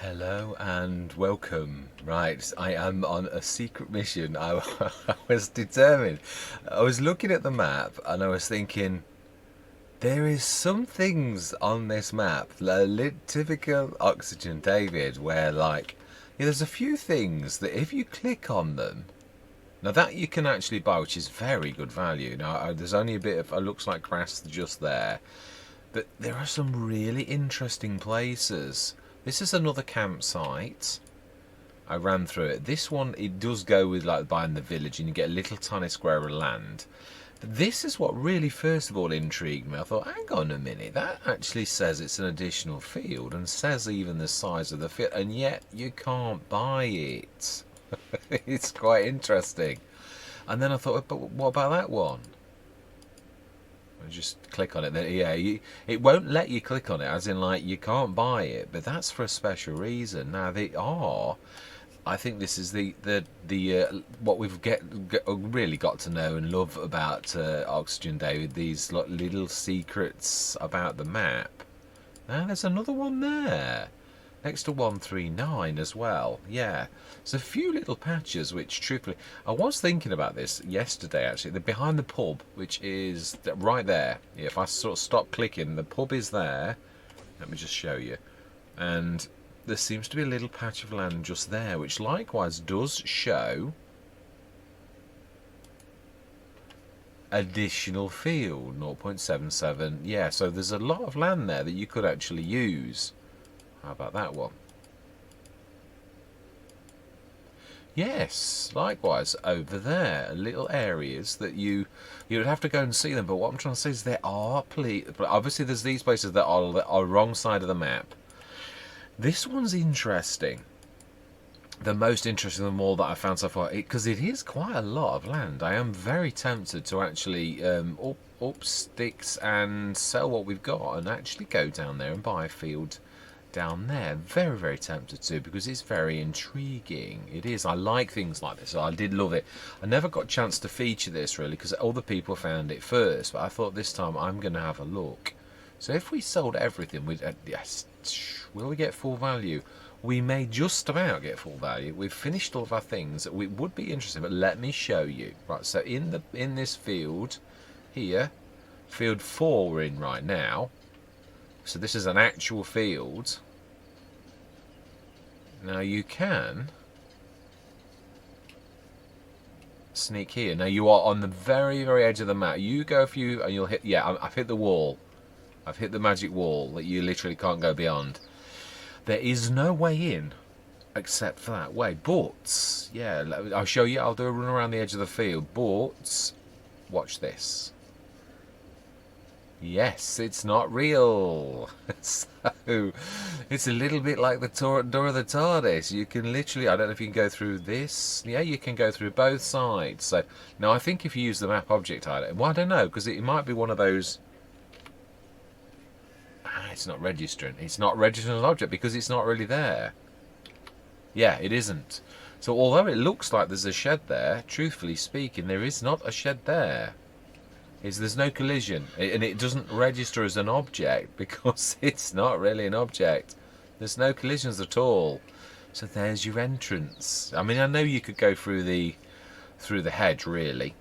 Hello and welcome. Right, I am on a secret mission. I was determined. I was looking at the map and I was thinking, there is some things on this map, typical Oxygen David, where there's a few things that if you click on them, now that you can actually buy, which is very good value. Now there's only a bit of, it looks like grass just there. But there are some really interesting places. This is another campsite. I ran through it. This one, it does go with like buying the village and you get a little tiny square of land. But this is what really first of all intrigued me. I thought, hang on a minute, that actually says it's an additional field and says even the size of the field, and yet you can't buy it. It's quite interesting. And then I thought, but what about that one? Just click on it. Then it won't let you click on it, as in like you can't buy it, but that's for a special reason. Now I think this is the what we've really got to know and love about Oxygen David. These little secrets about the map. Now there's another one there. Next to 139 as well. Yeah, there's a few little patches which, truthfully, I was thinking about this yesterday actually. They're behind the pub, which is right there. Yeah, if I sort of stop clicking, the pub is there. Let me just show you. And there seems to be a little patch of land just there, which likewise does show additional field, 0.77. Yeah, so there's a lot of land there that you could actually use. How about that one? Yes, likewise over there, little areas that you would have to go and see them. But what I'm trying to say is there are obviously there's these places that are wrong side of the map. This one's interesting. The most interesting of them all that I found so far, because it is quite a lot of land. I am very tempted to actually up sticks and sell what we've got and actually go down there and buy a field down there. Very, very tempted to, because it's very intriguing. It is. I like things like this. I did love it. I never got a chance to feature this really because other people found it first, but I thought this time I'm going to have a look. So if we sold everything, yes, will we get full value? We may just about get full value. We've finished all of our things. We would be interesting, but let me show you. Right, so in this field here, field 4 we're in right now. So this is an actual field. Now you can sneak here. Now you are on the very, very edge of the map. You go a few and you'll hit, yeah, I've hit the wall. I've hit the magic wall that you literally can't go beyond. There is no way in except for that way. But, yeah, I'll show you. I'll do a run around the edge of the field. But, watch this. Yes, it's not real. So, it's a little bit like the door of the TARDIS. You can literally, I don't know if you can go through this. Yeah, you can go through both sides. So, now I think if you use the map object item, well, I don't know, because it might be one of those. It's not registering. It's not registering as an object because it's not really there. Yeah, it isn't. So, although it looks like there's a shed there, truthfully speaking, there is not a shed there. There's no collision, and it doesn't register as an object because it's not really an object. There's no collisions at all. So there's your entrance. I mean, I know you could go through the hedge really,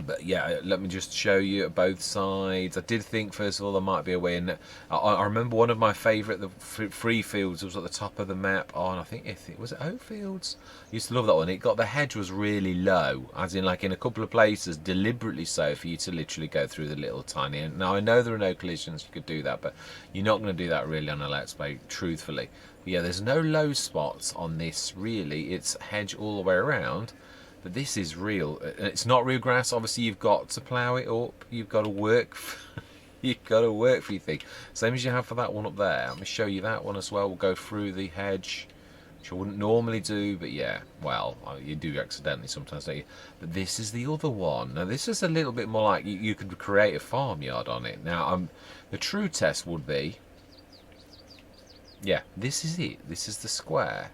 but yeah, let me just show you both sides. I did think first of all there might be a way in. I remember one of my favourite, the free fields, was at the top of the map. Oh, and I think it was Oak Fields. I used to love that one. The hedge was really low, as in like in a couple of places, deliberately so for you to literally go through the little tiny. Now I know there are no collisions, you could do that, but you're not going to do that really on a Let's Play, truthfully. But yeah, there's no low spots on this really. It's hedge all the way around. But this is real. It's not real grass. Obviously, you've got to plough it up. You've got to work. You've got to work for your thing. Same as you have for that one up there. Let me show you that one as well. We'll go through the hedge, which I wouldn't normally do, but yeah, well, you do accidentally sometimes, don't you? But this is the other one. Now, this is a little bit more like you could create a farmyard on it. Now, the true test would be, yeah, this is it. This is the square.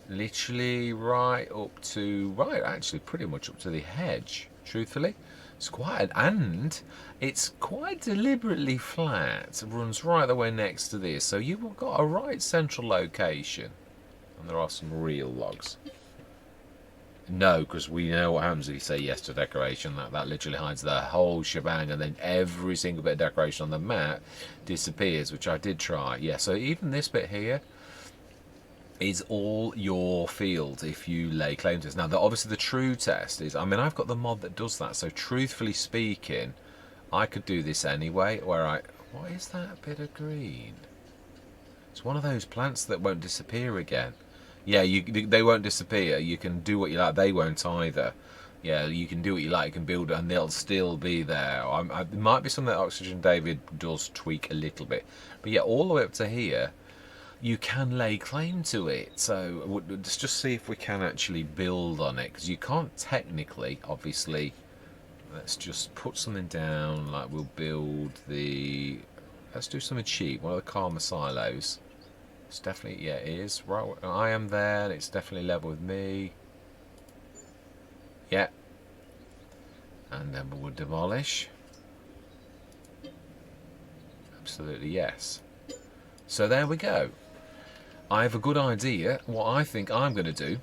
Literally right up to, actually pretty much up to the hedge, truthfully. It's and it's quite deliberately flat. It runs right the way next to this, so you've got a right central location. And there are some real logs. No, because we know what happens if you say yes to decoration. That literally hides the whole shebang, and then every single bit of decoration on the map disappears, which I did try. Yeah, so even this bit here is all your field if you lay claim to this. Now, obviously the true test is, I mean, I've got the mod that does that, so truthfully speaking, I could do this anyway, where what is that bit of green? It's one of those plants that won't disappear again. Yeah, they won't disappear. You can do what you like. They won't either. Yeah, you can do what you like. You can build it, and they'll still be there. It might be something that Oxygen David does tweak a little bit. But yeah, all the way up to here, you can lay claim to it. So let's just see if we can actually build on it. Because you can't technically, obviously. Let's just put something down. Like we'll build the... Let's do something cheap. One of the Karma silos. It's definitely, yeah, it is. Right, I am there, and it's definitely level with me. Yeah. And then we'll demolish. Absolutely, yes. So there we go. I have a good idea. What I think I'm going to do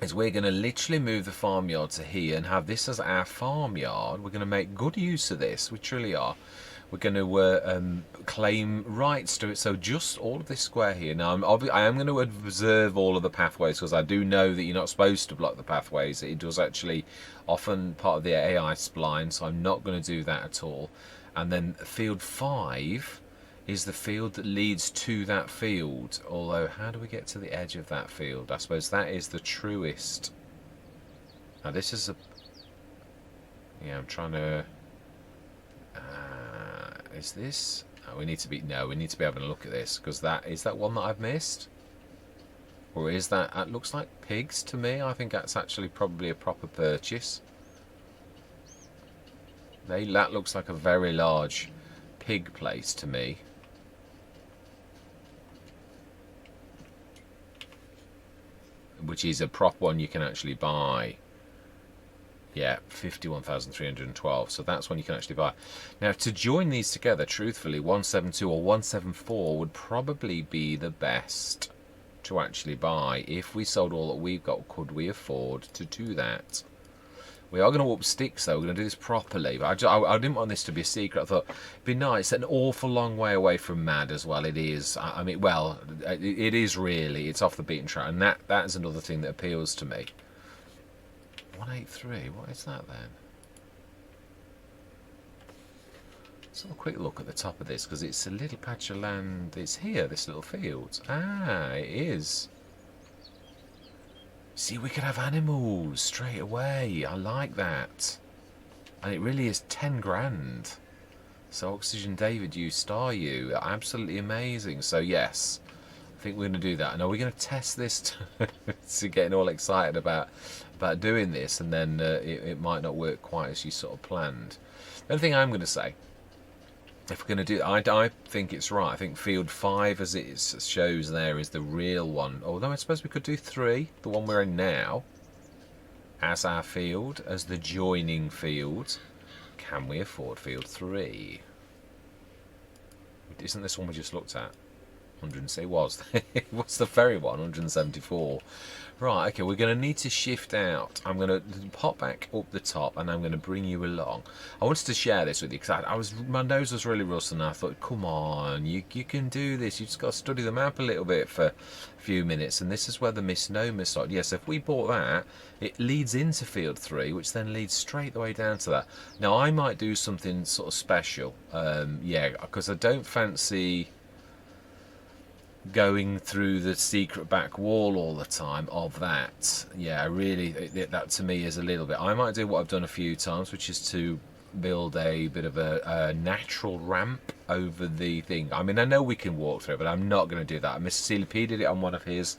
is we're going to literally move the farmyard to here and have this as our farmyard. We're going to make good use of this. We truly are. We're going to claim rights to it. So just all of this square here. Now, I am going to observe all of the pathways, because I do know that you're not supposed to block the pathways. It does actually often part of the AI spline, so I'm not going to do that at all. And then field 5 is the field that leads to that field. Although, how do we get to the edge of that field? I suppose that is the truest. Now, this is a... Yeah, I'm trying to... is this... Oh, we need to be... No, we need to be having a look at this, because that... Is that one that I've missed? Or is that... It looks like pigs to me. I think that's actually probably a proper purchase. That looks like a very large pig place to me. Which is a prop one you can actually buy. Yeah, 51,312. So that's one you can actually buy. Now, to join these together, truthfully, 172 or 174 would probably be the best to actually buy. If we sold all that we've got, could we afford to do that? We are going to up sticks, though. We're going to do this properly. But I didn't want this to be a secret. I thought it'd be nice. An awful long way away from mad as well. It is. I mean, well, it is really. It's off the beaten track, and that is another thing that appeals to me. 183. What is that then? Let's have a quick look at the top of this, because it's a little patch of land. It's here, this little field. Ah, it is. See, we could have animals straight away. I like that. And it really is 10 grand. So Oxygen David, you star you. Absolutely amazing. So yes, I think we're going to do that. And are we going to test this to getting all excited about doing this, and then it might not work quite as you sort of planned. The only thing I'm going to say, if we're going to do, I think it's right. I think field 5, as it shows there, is the real one. Although I suppose we could do 3, the one we're in now, as our field, as the joining field. Can we afford field 3? Isn't this one we just looked at? 100, it was. It was the very one, 174. Right, okay, we're going to need to shift out. I'm going to pop back up the top, and I'm going to bring you along. I wanted to share this with you, because my nose was really rustling, and I thought, come on, you can do this. You've just got to study the map a little bit for a few minutes, and this is where the misnomer started. Yes, if we bought that, it leads into field 3, which then leads straight the way down to that. Now, I might do something sort of special, yeah, because I don't fancy going through the secret back wall all the time of that. Yeah, really, that to me is a little bit. I might do what I've done a few times, which is to build a bit of a natural ramp over the thing. I mean, I know we can walk through it, but I'm not going to do that. Mr. CLP did it on one of his.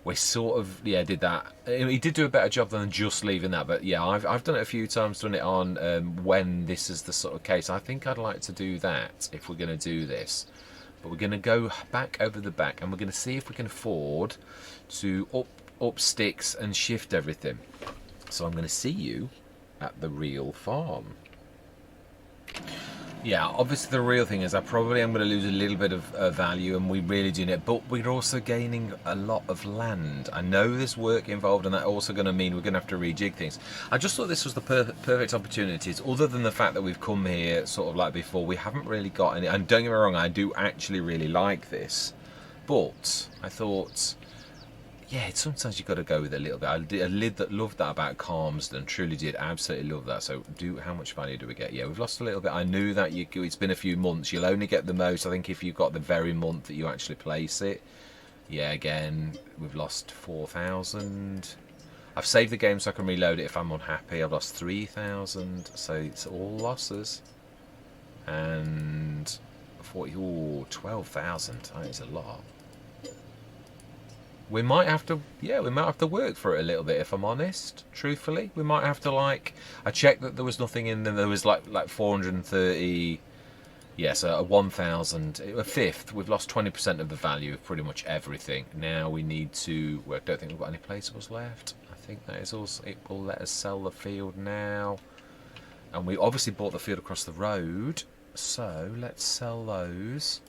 We sort of, yeah, did that. He did do a better job than just leaving that, but yeah, I've done it a few times, done it on when this is the sort of case. I think I'd like to do that if we're going to do this. But we're going to go back over the back, and we're going to see if we can afford to up sticks and shift everything. So I'm going to see you at the real farm. Yeah, obviously the real thing is I probably am going to lose a little bit of value, and we really do need it, but we're also gaining a lot of land. I know there's work involved, and that's also going to mean we're going to have to rejig things. I just thought this was the perfect opportunities, other than the fact that we've come here sort of like before, we haven't really got any, and don't get me wrong, I do actually really like this, but I thought, yeah, sometimes you've got to go with a little bit. I loved that about Calmsden, truly did, absolutely love that. So how much value do we get? Yeah, we've lost a little bit. I knew that it's been a few months. You'll only get the most, I think, if you've got the very month that you actually place it. Yeah, again, we've lost 4,000. I've saved the game so I can reload it if I'm unhappy. I've lost 3,000, so it's all losses. And 12,000, that is a lot. We might have to, yeah, we might have to work for it a little bit, if I'm honest, truthfully. We might have to, like, I checked that there was nothing in there. There was like 430, yes, a 1,000, a fifth. We've lost 20% of the value of pretty much everything. Now we need to, well, I don't think we've got any placeables left. I think that is also, it will let us sell the field now. And we obviously bought the field across the road, so let's sell those.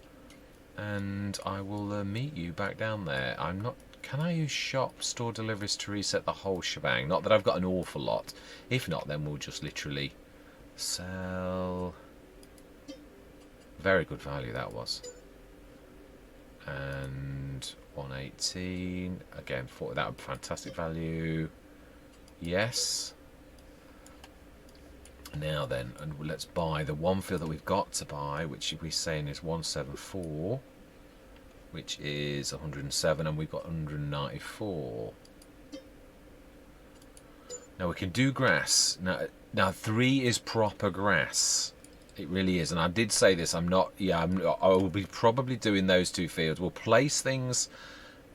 And I will meet you back down there. I'm not. Can I use shop store deliveries to reset the whole shebang? Not that I've got an awful lot. If not, then we'll just literally sell. Very good value that was. And 118 again. That would be fantastic value. Yes. Now then, and let's buy the one field that we've got to buy, which we're saying is 174, which is 107, and we've got 194. Now we can do grass. Now 3 is proper grass. It really is, and I did say this. I'm not. Yeah, I will be probably doing those 2 fields. We'll place things.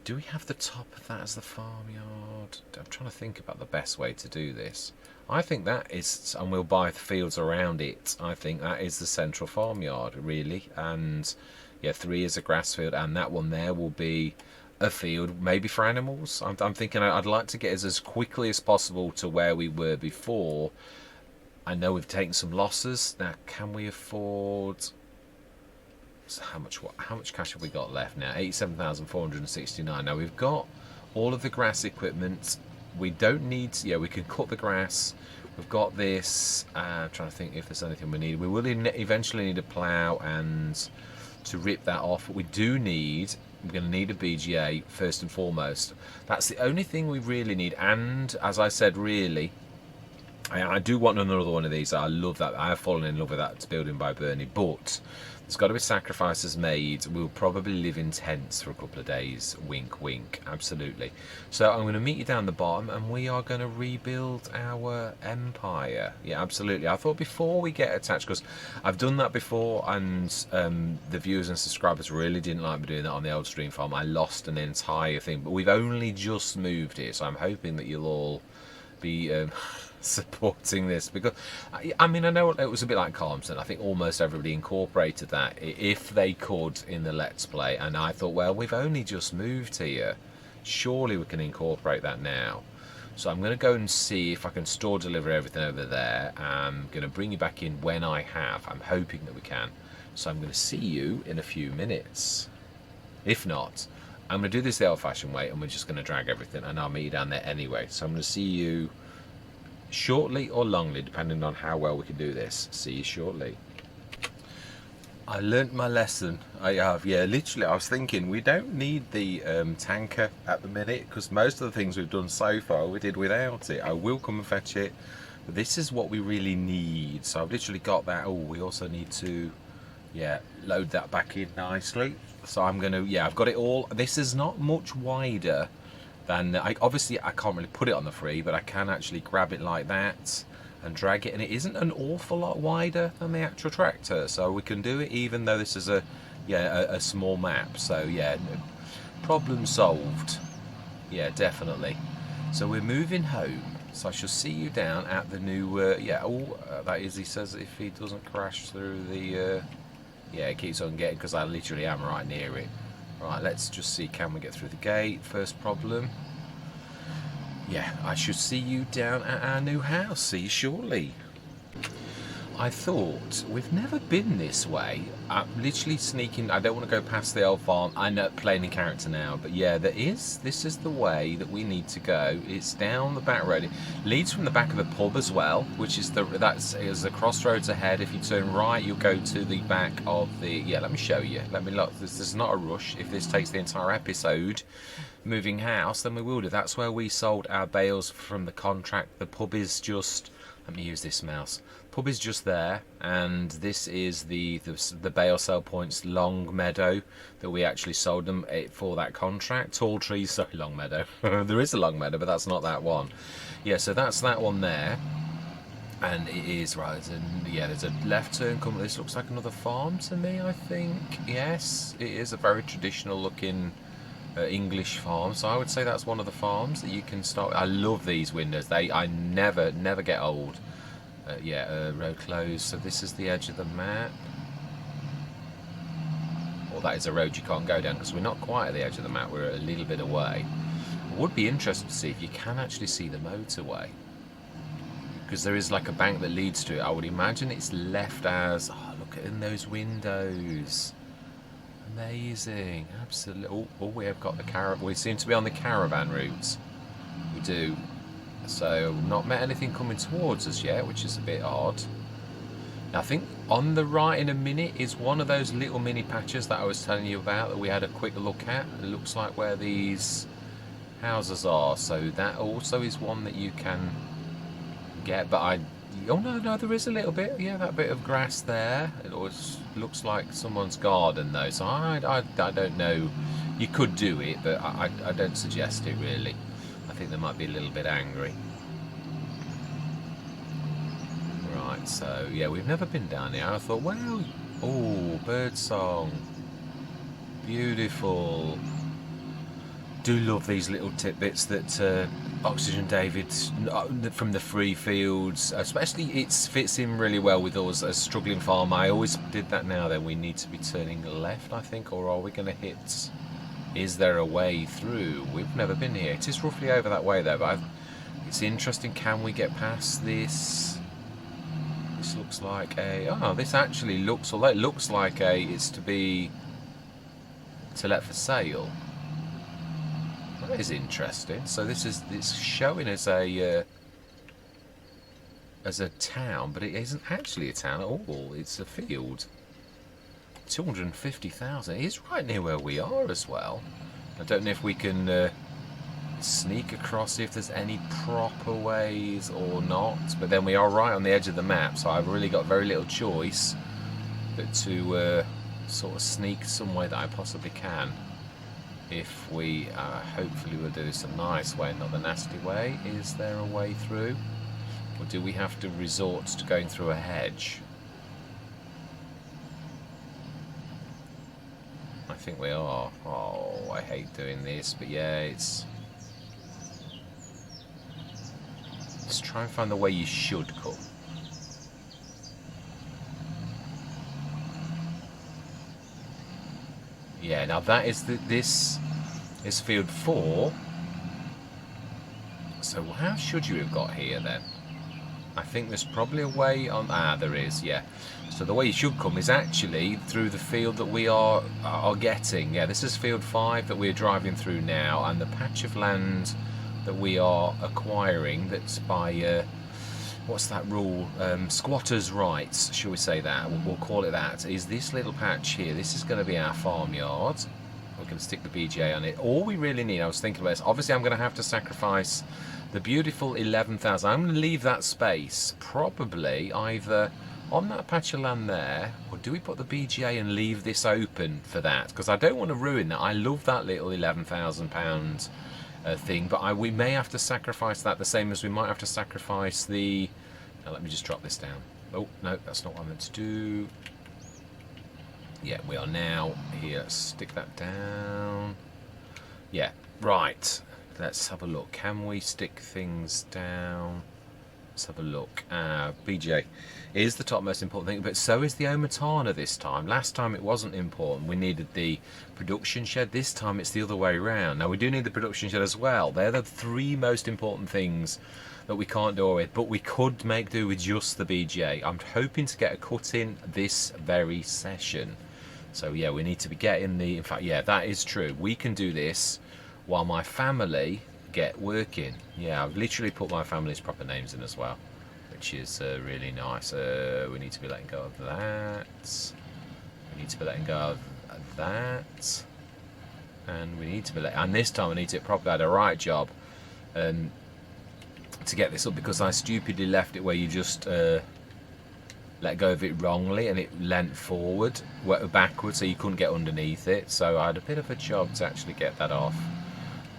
Do we have the top of that as the farmyard? I'm trying to think about the best way to do this. I think that is, and we'll buy the fields around it. I think that is the central farmyard, really. And yeah, 3 is a grass field, and that one there will be a field, maybe for animals. I'm thinking I'd like to get us as quickly as possible to where we were before. I know we've taken some losses. Now, can we afford? So how much cash have we got left now? 87,469. Now we've got all of the grass equipment. We don't need to, yeah, we can cut the grass. We've got this. I'm trying to think if there's anything we need. We will eventually need a plough and to rip that off. But we do need, we're going to need a BGA first and foremost. That's the only thing we really need. And as I said, really, I do want another one of these. I love that. I have fallen in love with that building by Bernie. But there's got to be sacrifices made. We'll probably live in tents for a couple of days. Wink, wink. Absolutely. So I'm going to meet you down the bottom, and we are going to rebuild our empire. Yeah, absolutely. I thought before we get attached, because I've done that before, and the viewers and subscribers really didn't like me doing that on the old stream farm. I lost an entire thing, but we've only just moved here, so I'm hoping that you'll all be supporting this, because I mean, I know it was a bit like Calmsden. I think almost everybody incorporated that if they could in the Let's Play, and I thought, well, we've only just moved here, surely we can incorporate that now. So I'm going to go and see if I can store deliver everything over there. I'm going to bring you back in when I have. I'm hoping that we can. So I'm going to see you in a few minutes. If not, I'm going to do this the old-fashioned way, and we're just going to drag everything, and I'll meet you down there anyway. So I'm going to see you shortly or longly, depending on how well we can do this. See you shortly. I learnt my lesson. I have, yeah, literally. I was thinking we don't need the tanker at the minute, because most of the things we've done so far we did without it. I will come and fetch it, but this is what we really need. So I've literally got that. Oh, we also need to, yeah, load that back in nicely. So I'm gonna, yeah, I've got it all. This is not much wider than, obviously I can't really put it on the free, but I can actually grab it like that and drag it, and it isn't an awful lot wider than the actual tractor, so we can do it even though this is a small map. So yeah, problem solved. Yeah, definitely. So we're moving home, so I shall see you down at the new that is, he says, if he doesn't crash through the yeah, it keeps on getting, because I literally am right near it. Right, let's just see, can we get through the gate? First problem. yeah, I should see you down at our new house. See you shortly. I thought, we've never been this way. I'm literally sneaking. I don't want to go past the old farm. I know, playing in character now, but yeah, this is the way that we need to go. It's down the back road. It leads from the back of the pub as well, which is the crossroads ahead. If you turn right, you'll go to the back of the. Yeah, let me show you. Let me look. This is not a rush. If this takes the entire episode, moving house, then we will do. That's where we sold our bales from the contract. The pub is just. Let me use this mouse. Pub is just there, and this is the bale sale points long meadow that we actually sold them for that contract. Tall trees, sorry, long meadow. There is a long meadow, but that's not that one. Yeah, so that's that one there, and it is right. And yeah, there's a left turn coming. This looks like another farm to me. I think yes, it is a very traditional looking English farm. So I would say that's one of the farms that you can start. I love these windows. I never get old. Road closed. So this is the edge of the map. Well, that is a road you can't go down because we're not quite at the edge of the map. We're a little bit away. I would be interested to see if you can actually see the motorway, because there is like a bank that leads to it. I would imagine it's left as. Oh, look at in those windows. Amazing, absolutely. Oh, we have got the caravan. We seem to be on the caravan route. We do. So, not met anything coming towards us yet, which is a bit odd. Now, I think on the right in a minute is one of those little mini patches that I was telling you about that we had a quick look at. It looks like where these houses are. So that also is one that you can get. But oh no, there is a little bit. Yeah, that bit of grass there. It always looks like someone's garden though. So I don't know. You could do it, but I don't suggest it really. I think they might be a little bit angry. Right, so yeah, we've never been down here. I thought, well, oh, bird song, beautiful. Do love these little tidbits that Oxygen David from the free fields, especially it fits in really well with us as struggling farm. I always did that. Now then, we need to be turning left, I think, or are we going to hit? Is there a way through? We've never been here. It is roughly over that way though, but it's interesting. Can we get past this? This looks like a. Oh, this actually looks. Although it looks like it's to let for sale. That is interesting. So it's showing as a town, but it isn't actually a town at all. It's a field. 250,000. It is right near where we are as well. I don't know if we can sneak across if there's any proper ways or not, but then we are right on the edge of the map, so I've really got very little choice but to sort of sneak some way that I possibly can. If we hopefully we'll do this a nice way, not the nasty way. Is there a way through, or do we have to resort to going through a hedge? I think we are. Oh, I hate doing this, but yeah, let's try and find the way you should come. Yeah, now that is this is field 4. So how should you have got here then? I think there's probably a way on. There is, yeah. So the way you should come is actually through the field that we are getting. Yeah, this is field 5 that we're driving through now, and the patch of land that we are acquiring, that's by what's that rule? Squatters' rights, shall we say that? We'll call it that. Is this little patch here? This is going to be our farmyard. We're going to stick the BGA on it. All we really need, I was thinking about this. Obviously, I'm going to have to sacrifice the beautiful 11,000. I'm going to leave that space probably either on that patch of land there, or do we put the BGA and leave this open for that? Because I don't want to ruin that. I love that little £11,000 thing, but we may have to sacrifice that the same as we might have to sacrifice the. Now let me just drop this down. Oh no, that's not what I meant to do. Yeah, we are now here. Stick that down. Yeah, right. Let's have a look. Can we stick things down? Let's have a look. BJ is the top most important thing, but so is the Omatana this time. Last time it wasn't important. We needed the production shed. This time it's the other way around. Now we do need the production shed as well. They're the three most important things that we can't do with, but we could make do with just the BGA. I'm hoping to get a cut in this very session. So yeah, we need to be getting the, in fact, yeah, that is true. We can do this while my family get working. Yeah, I've literally put my family's proper names in as well, which is really nice. We need to be letting go of that. We need to be letting go of that. And we need to be letting, and this time I need to probably had a right job to get this up, because I stupidly left it where you just let go of it wrongly and it leant forward, backwards, so you couldn't get underneath it. So I had a bit of a job to actually get that off.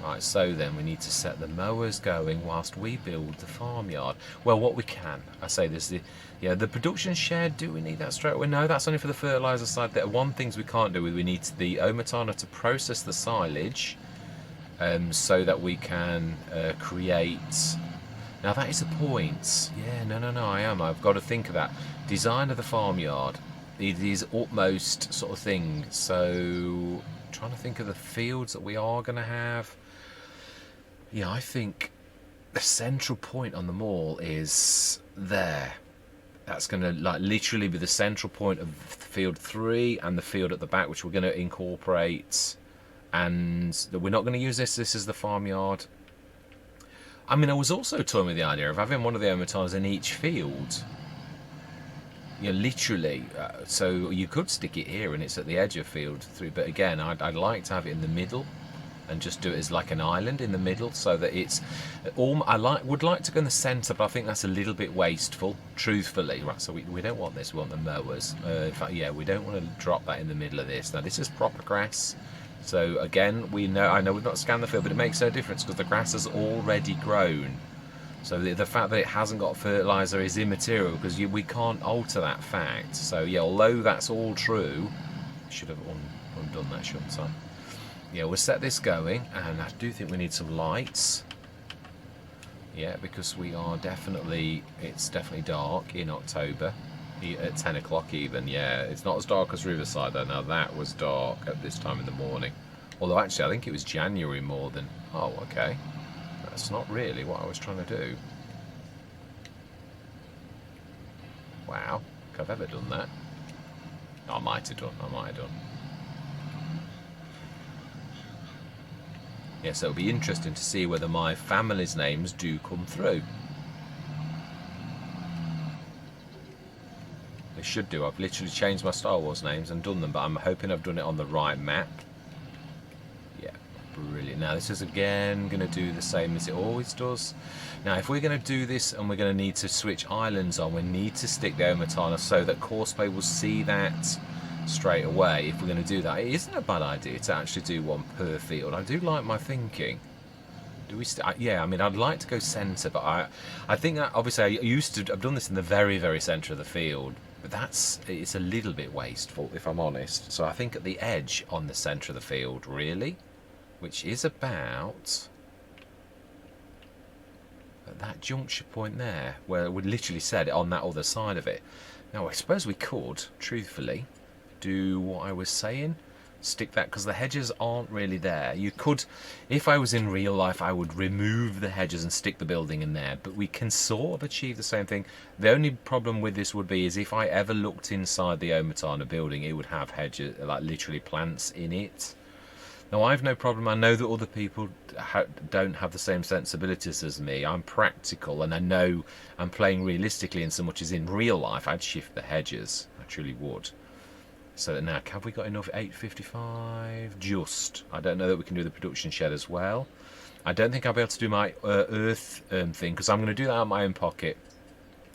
Right, so then we need to set the mowers going whilst we build the farmyard. Well, what we can, I say this, the production shed, do we need that straight away? No, that's only for the fertiliser side. There are one things we can't do with, we need the Omatana to process the silage so that we can create. Now that is a point. Yeah, no, I've got to think of that. Design of the farmyard. It is utmost sort of thing. So, trying to think of the fields that we are going to have. Yeah, I think the central point on them all is there. That's going to like literally be the central point of field 3 and the field at the back, which we're going to incorporate. And we're not going to use this. This is the farmyard. I mean, I was also toying with the idea of having one of the Omatanas in each field. You know, literally. So you could stick it here and it's at the edge of field 3. But again, I'd like to have it in the middle and just do it as like an island in the middle, so that it's all. Would like to go in the centre, but I think that's a little bit wasteful, truthfully. Right, so we don't want this. We want the mowers. In fact, yeah, we don't want to drop that in the middle of this. Now this is proper grass. So again, I know we've not scanned the field, but it makes no difference because the grass has already grown. So the fact that it hasn't got fertiliser is immaterial, because we can't alter that fact. So yeah, although that's all true, I should have undone that, shouldn't I? Yeah, we'll set this going, and I do think we need some lights. Yeah, because we are it's definitely dark in October. At 10 o'clock even, yeah. It's not as dark as Riverside though. Now that was dark at this time in the morning. Although actually I think it was January more than... Oh, okay. That's not really what I was trying to do. Wow. Have I ever done that? I might have done. Yeah, so it'll be interesting to see whether my family's names do come through. Should do. I've literally changed my Star Wars names and done them, but I'm hoping I've done it on the right map. Yeah, brilliant. Now this is again going to do the same as it always does. Now if we're going to do this and we're going to need to switch islands on, we need to stick the Omatana so that Courseplay will see that straight away. If we're going to do that, it isn't a bad idea to actually do one per field. I do like my thinking. Do we? Yeah, I mean, I'd like to go centre, but I think that obviously I've done this in the very, very centre of the field. But it's a little bit wasteful, if I'm honest. So I think at the edge on the centre of the field, really, which is about at that juncture point there, where we literally said it on that other side of it. Now, I suppose we could, truthfully, do what I was saying. Stick that, because the hedges aren't really there. You could, if I was in real life, I would remove the hedges and stick the building in there, but we can sort of achieve the same thing. The only problem with this would be is if I ever looked inside the Omatana building, it would have hedges, like literally plants in it. Now I've no problem. I know that other people don't have the same sensibilities as me. I'm practical and I know I'm playing realistically in so much as in real life I'd shift the hedges. I truly would. So now, have we got enough 855? Just. I don't know that we can do the production shed as well. I don't think I'll be able to do my earth thing, because I'm going to do that out of my own pocket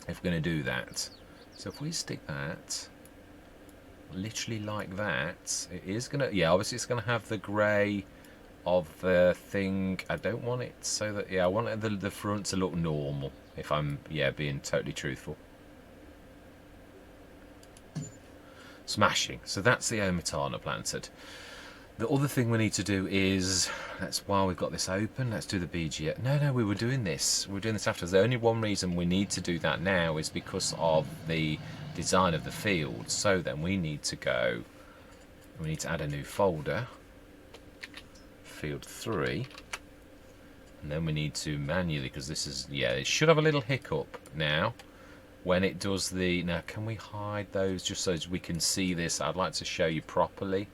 if we're going to do that. So if we stick that literally like that, it is going to... Yeah, obviously it's going to have the grey of the thing. I don't want it so that... Yeah, I want the front to look normal, if I'm, being totally truthful. Smashing. So that's the Omatana planted. The other thing we need to do is, while we've got this open, let's do the BGA. No, we were doing this. We're doing this after. The only one reason we need to do that now is because of the design of the field. So then we need to add a new folder, field 3. And then we need to manually, because this is, yeah, it should have a little hiccup now when it does the, now can we hide those just so we can see this? I'd like to show you properly.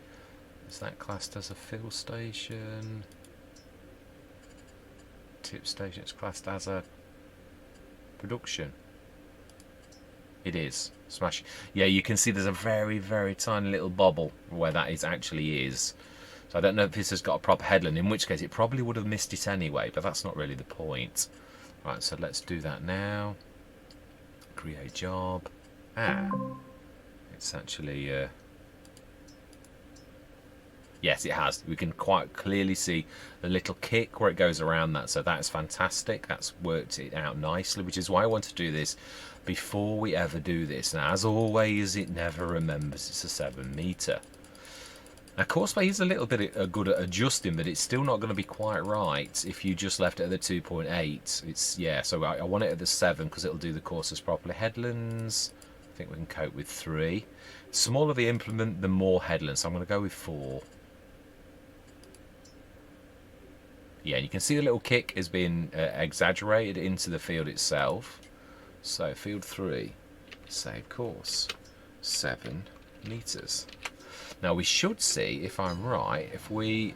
Is that classed as a fill station? Tip station is classed as a production. It is. Smash. Yeah, you can see there's a very, very tiny little bobble where that actually is. So I don't know if this has got a proper headland, in which case it probably would have missed it anyway, but that's not really the point. Right, so let's do that now. Create job. It's actually... yes, it has. We can quite clearly see the little kick where it goes around that, so that's fantastic. That's worked it out nicely, which is why I want to do this before we ever do this. Now, as always, it never remembers it's a 7 metre. Now, Courseway is a little bit good at adjusting, but it's still not going to be quite right if you just left it at the 2.8. It's, yeah, so I want it at the 7 because it'll do the courses properly. Headlands, I think we can cope with 3. The smaller the implement, the more headlands, so I'm going to go with 4. Yeah, and you can see the little kick has been exaggerated into the field itself. So field 3, save course, 7 meters. Now we should see, if I'm right, if we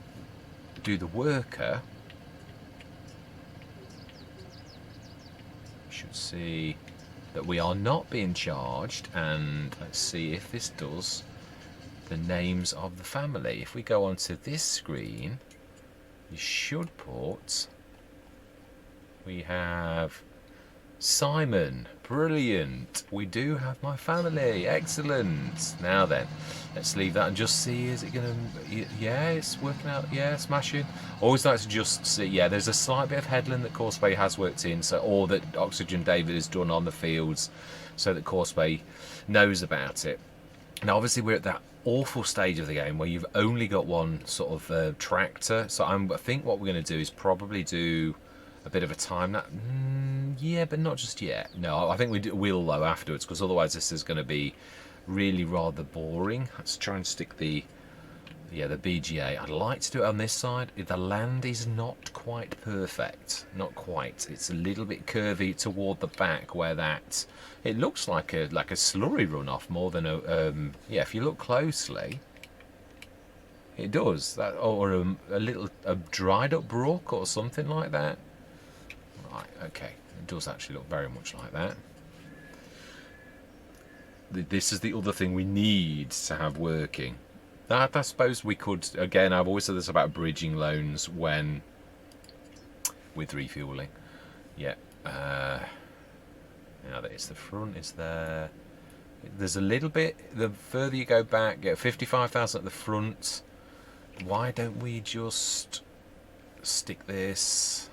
do the worker, we should see that we are not being charged. And let's see if this does the names of the family. If we go onto this screen, you should put, we have Simon, brilliant. We do have my family, excellent. Now then, let's leave that and just see, is it gonna, yeah, it's working out, yeah, smashing. Always like to just see, yeah, there's a slight bit of headland that Courseway has worked in, so, or that Oxygen David has done on the fields, so that Courseway knows about it. Now obviously we're at that awful stage of the game where you've only got one sort of tractor, so I think what we're going to do is probably do a bit of a time lapse. Yeah, but not just yet. No, I think we will though afterwards, because otherwise this is going to be really rather boring. Let's try and stick the BGA. I'd like to do it on this side. The land is not quite perfect, not quite. It's a little bit curvy toward the back where that, it looks like a slurry runoff more than a yeah, if you look closely it does that, or a dried up brook or something like that. Right, okay, it does actually look very much like that. This is the other thing we need to have working. That I suppose we could, again, I've always said this about bridging loans when with refueling. Yeah. Now that it's the front is there. There's a little bit, the further you go back, get 55,000 at the front. Why don't we just stick this?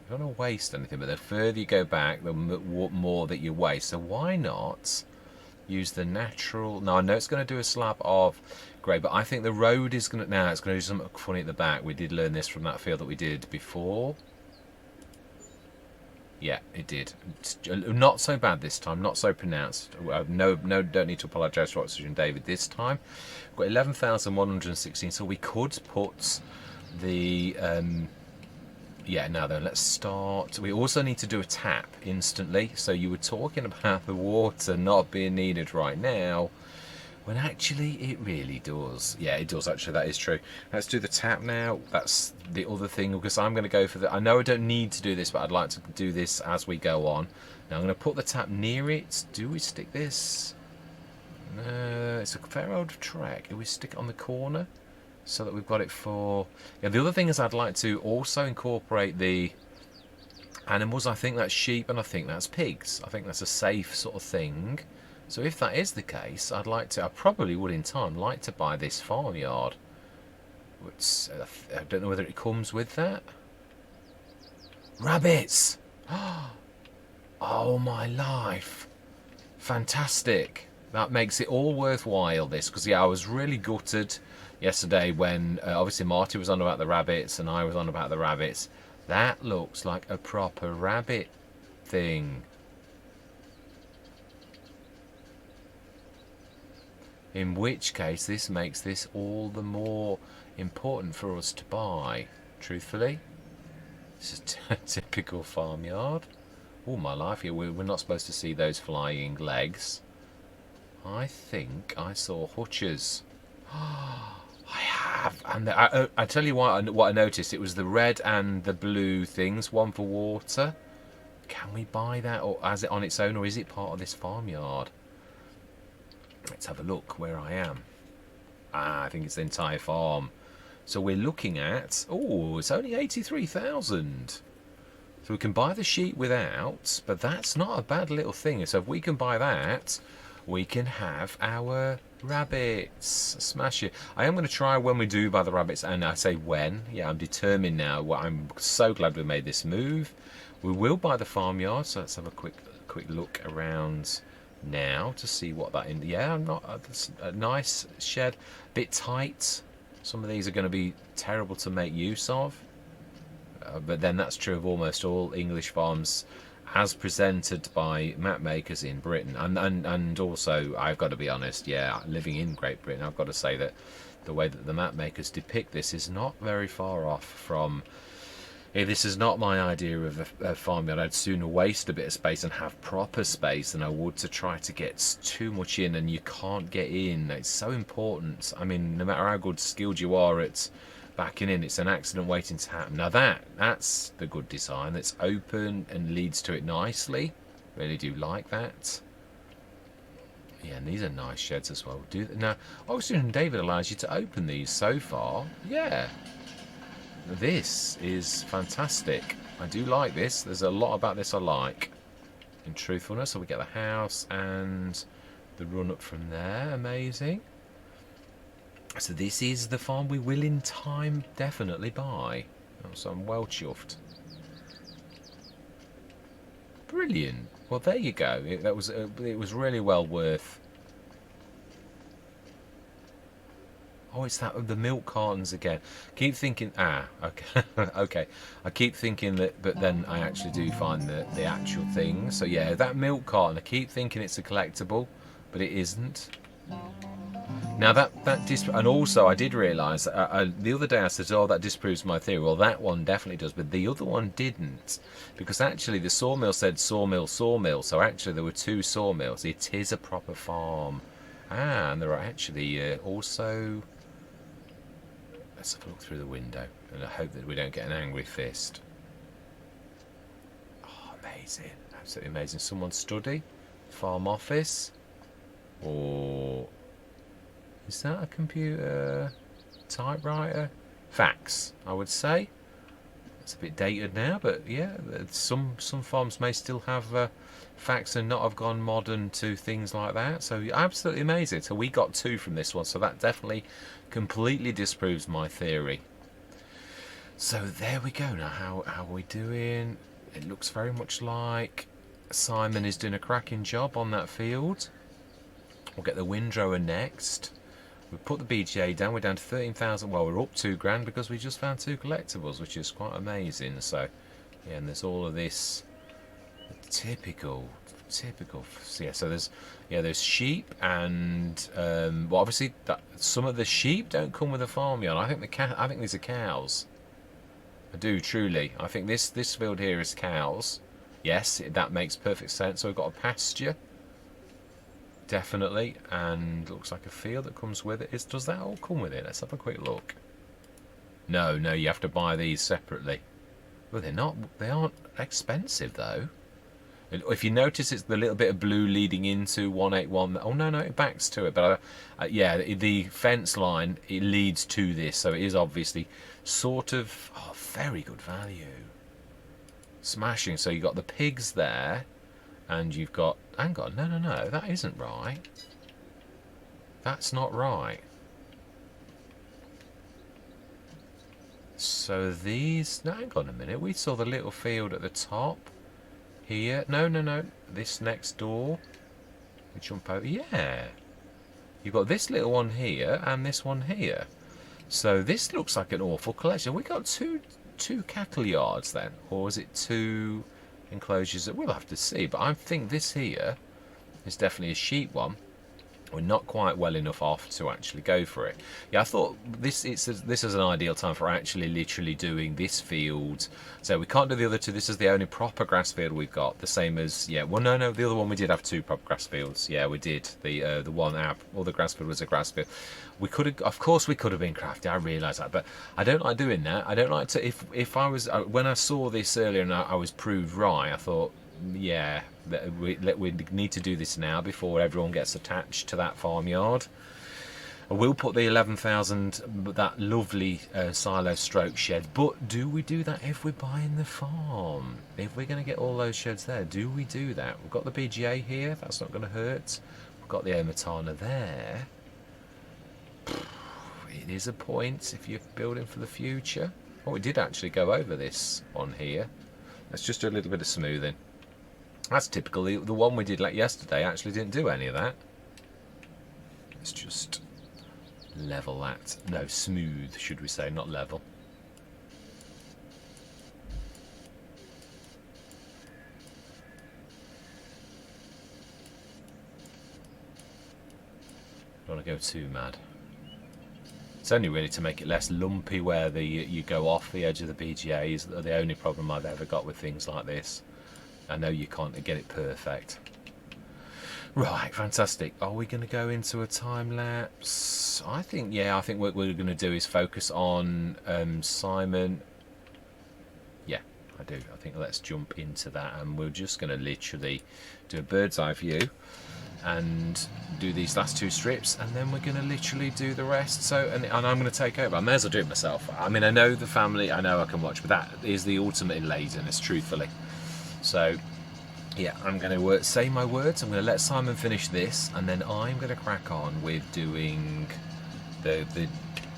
You don't want to waste anything, but the further you go back, the more that you waste. So why not use the natural? Now I know it's going to do a slab of grey, but I think the road is going to, now it's going to do something funny at the back. We did learn this from that field that we did before. Yeah, it did. It's not so bad this time, not so pronounced. No, don't need to apologise for Oxygen David this time. We've got 11,116, so we could put the yeah, now then, let's start. We also need to do a tap instantly. So you were talking about the water not being needed right now, when actually it really does. Yeah, it does actually, that is true. Let's do the tap now. That's the other thing, because I'm going to go for the, I know I don't need to do this, but I'd like to do this as we go on. Now I'm going to put the tap near it. Do we stick this? It's a fair old trek. Do we stick it on the corner? So that we've got it for, yeah, the other thing is I'd like to also incorporate the animals. I think that's sheep and I think that's pigs. I think that's a safe sort of thing. So if that is the case, I'd like to, I probably would in time like to buy this farmyard. Which, I don't know whether it comes with that. Rabbits! Oh my life. Fantastic. That makes it all worthwhile, this, because yeah, I was really gutted yesterday when obviously Marty was on about the rabbits and I was on about the rabbits. That looks like a proper rabbit thing. In which case, this makes this all the more important for us to buy. Truthfully, this is a typical farmyard. All my life, yeah, we're not supposed to see those flying legs. I think I saw hutchers. I have, and I tell you what I noticed. It was the red and the blue things. One for water. Can we buy that, or is it on its own, or is it part of this farmyard? Let's have a look where I am. I think it's the entire farm. So we're looking at, oh, it's only 83,000. So we can buy the sheep without, but that's not a bad little thing. So if we can buy that, we can have our rabbits. Smash it. I am going to try when we do buy the rabbits, and I say when. Yeah, I'm determined now. Well, I'm so glad we made this move. We will buy the farmyard, so let's have a quick look around now to see what that in. Yeah, I'm not a nice shed, bit tight. Some of these are going to be terrible to make use of, but then that's true of almost all English farms as presented by map makers in Britain. And also, I've got to be honest, yeah, living in Great Britain, I've got to say that the way that the map makers depict this is not very far off from. This is not my idea of a farmyard. I'd sooner waste a bit of space and have proper space than I would to try to get too much in, and you can't get in. It's so important. I mean, no matter how good skilled you are at backing in, it's an accident waiting to happen. Now that's the good design. That's open and leads to it nicely. Really do like that. Yeah, and these are nice sheds as well. Now, Oxygen David allows you to open these so far. Yeah. This is fantastic. I do like this. There's a lot about this I like, in truthfulness. So we get the house and the run up from there. Amazing. So this is the farm we will in time definitely buy. So I'm well chuffed. Brilliant. Well, there you go. It was really well worth. Oh, it's the milk cartons again. Keep thinking, okay, okay. I keep thinking that, but then I actually do find the actual thing. So yeah, that milk carton, I keep thinking it's a collectible, but it isn't. Now and also I did realise the other day I said, oh, that disproves my theory. Well, that one definitely does, but the other one didn't, because actually the sawmill said sawmill, sawmill. So actually there were two sawmills. It is a proper farm. And there are actually also. Let's have a look through the window, and I hope that we don't get an angry fist. Oh, amazing. Absolutely amazing. Someone's study? Farm office? Or is that a computer typewriter? Fax, I would say. It's a bit dated now, but yeah, some farms may still have fax and not have gone modern to things like that. So absolutely amazing. So we got two from this one, so that definitely completely disproves my theory. So there we go. Now how are we doing? It looks very much like Simon is doing a cracking job on that field. We'll get the windrower next. We put the BGA down. We're down to 13,000. Well, we're up $2,000 because we just found two collectibles, which is quite amazing. So yeah, and there's all of this typical. So yeah, so there's sheep, and well, obviously some of the sheep don't come with a farmyard. I think these are cows. I do truly. I think this field here is cows. Yes, that makes perfect sense. So we've got a pasture, definitely, and looks like a field that comes with it. Does that all come with it? Let's have a quick look. No, you have to buy these separately. Well, they aren't expensive though. If you notice, it's the little bit of blue leading into 181. Oh no, it backs to it. But yeah, the fence line, it leads to this, so it is obviously sort of very good value. Smashing. So you've got the pigs there, and you've got. Hang on, no, that isn't right. That's not right. So these. No, hang on a minute. We saw the little field at the top. Here, no. This next door. We jump over. Yeah. You've got this little one here and this one here. So this looks like an awful collection. We got two cattle yards then, or is it 2 enclosures? That we'll have to see. But I think this here is definitely a sheep one. We're not quite well enough off to actually go for it. Yeah, I thought this is an ideal time for actually literally doing this field. So we can't do the other two. This is the only proper grass field we've got. The same as, yeah, well, no, the other one we did have 2 proper grass fields. Yeah, we did. The one, our other grass field was a grass field. We could have, of course, we could have been crafty. I realise that, but I don't like doing that. I don't like to. If I was when I saw this earlier and I was proved right, I thought, yeah, we need to do this now before everyone gets attached to that farmyard. I will put the 11,000, that lovely silo stroke shed, but do we do that if we're buying the farm? If we're going to get all those sheds there, do we do that? We've got the BGA here, that's not going to hurt. We've got the Omatana there. It is a point if you're building for the future. Oh, we did actually go over this on here. Let's just do a little bit of smoothing. That's typical. The one we did like yesterday actually didn't do any of that. Let's just level that. No, smooth, should we say, not level. Don't want to go too mad. It's only really to make it less lumpy where you go off the edge of the BGA is the only problem I've ever got with things like this. I know you can't get it perfect. Right, fantastic. Are we going to go into a time lapse? I think, yeah, I think what we're going to do is focus on Simon. Yeah, I do. I think let's jump into that, and we're just going to literally do a bird's eye view and do these last 2 strips, and then we're going to literally do the rest. So, and I'm going to take over. I may as well do it myself. I mean, I know the family, I know I can watch, but that is the ultimate in laziness, truthfully. So, yeah, I'm going to say my words. I'm going to let Simon finish this, and then I'm going to crack on with doing the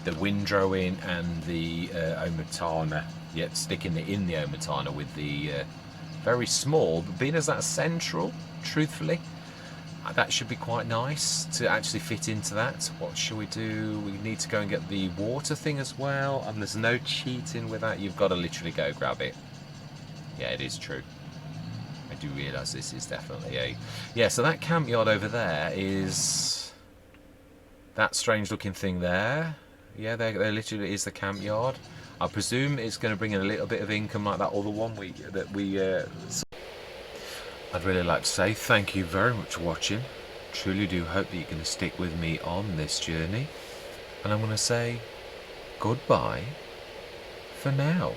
windrowing and the Omatana. Yet sticking it in the Omatana with the very small, but being as that central, truthfully, that should be quite nice to actually fit into that. What shall we do? We need to go and get the water thing as well, and there's no cheating with that. You've got to literally go grab it. Yeah, it is true. I do realise this is definitely a... Yeah, so that camp yard over there is... that strange looking thing there. Yeah, there literally is the camp yard. I presume it's going to bring in a little bit of income like that other one I'd really like to say thank you very much for watching. Truly do hope that you're going to stick with me on this journey. And I'm going to say goodbye for now.